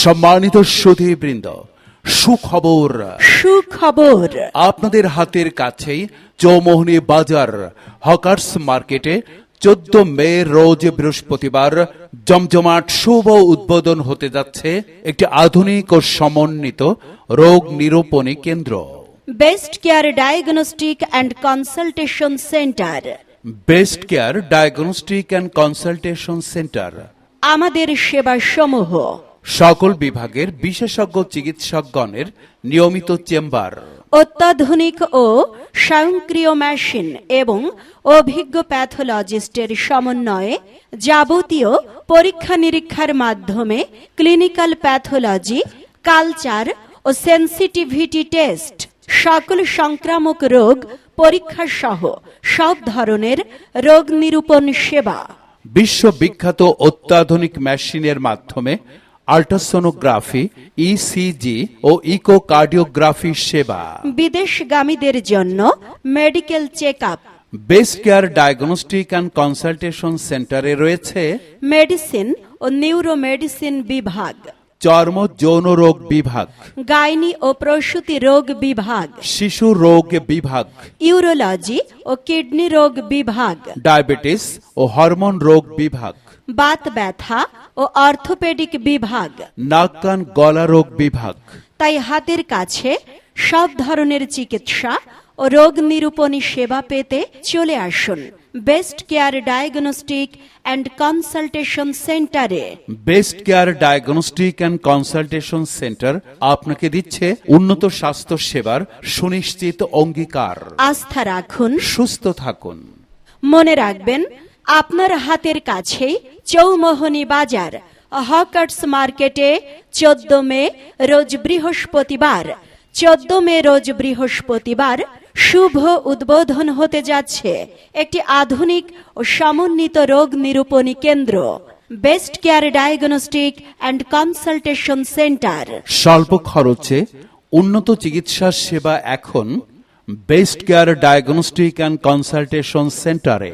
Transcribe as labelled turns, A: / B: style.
A: সম্মানিত সুধীবৃন্দ, সুখবর আপনাদের হাতের কাছেই চৌমোহনী বাজার হকার্স মার্কেটে 14 মে রোজ বৃহস্পতিবার জমজমাট শুভ উদ্বোধন হতে যাচ্ছে একটি আধুনিক ও সমন্বিত রোগ নিরূপণী কেন্দ্র।
B: Best care diagnostic and consultation centre.
A: Best care diagnostic and consultation centre.
B: আমাদের সেবা সমূহ:
A: সকল বিভাগের বিশেষজ্ঞ চিকিৎসকগণের নিয়মিত চেম্বার,
B: অত্যাধুনিক ও স্বয়ংক্রিয় মেশিন এবং অভিজ্ঞ প্যাথোলজিস্টের সমন্বয়ে যাবতীয় পরীক্ষা নিরীক্ষার মাধ্যমে ক্লিনিক্যাল প্যাথোলজি, কালচার ও সেন্সিটিভিটি টেস্ট, সকল সংক্রামক রোগ পরীক্ষা সহ সব ধরনের রোগ নিরূপণ সেবা।
A: বিশ্ববিখ্যাত অত্যাধুনিক মেশিনের মাধ্যমে আল্ট্রাসোনোগ্রাফি, ইসিজি ও ইকোকার্ডিওগ্রাফি সেবা।
B: বিদেশগামীদের জন্য medical checkup.
A: Best care diagnostic and consultation সেন্টারে রয়েছে
B: মেডিসিন ও নিউরোমেডিসিন বিভাগ,
A: চর্ম যৌন রোগ বিভাগ,
B: গাইনি ও প্রসূতি রোগ বিভাগ,
A: শিশু রোগ বিভাগ,
B: ইউরোলজি ও কিডনি রোগ বিভাগ,
A: ডায়াবেটিস ও হরমোন রোগ বিভাগ,
B: বাত ব্যথা ও অর্থোপেডিক বিভাগ,
A: নাক কান গলা রোগ বিভাগ।
B: তাই হাতের কাছে সব ধরনের চিকিৎসা ও রোগ নিরূপণী সেবা পেতে চলে আসুন best care diagnostic and consultation সেন্টারে।
A: Best care diagnostic and consultation centre আপনাকে দিচ্ছে উন্নত স্বাস্থ্য সেবার সুনিশ্চিত অঙ্গীকার।
B: আস্থা রাখুন,
A: সুস্থ থাকুন।
B: মনে রাখবেন, আপনার হাতের কাছেই চৌমোহনী বাজার হকার্স মার্কেটে 14 মে রোজ বৃহস্পতিবার 14 মে রোজ বৃহস্পতিবার শুভ উদ্বোধন হতে যাচ্ছে একটি আধুনিক ও সমন্বিত রোগ নিরূপণী কেন্দ্র best care diagnostic and consultation centre.
A: স্বল্প খরচে উন্নত চিকিৎসা সেবা এখন best care diagnostic and consultation সেন্টারে।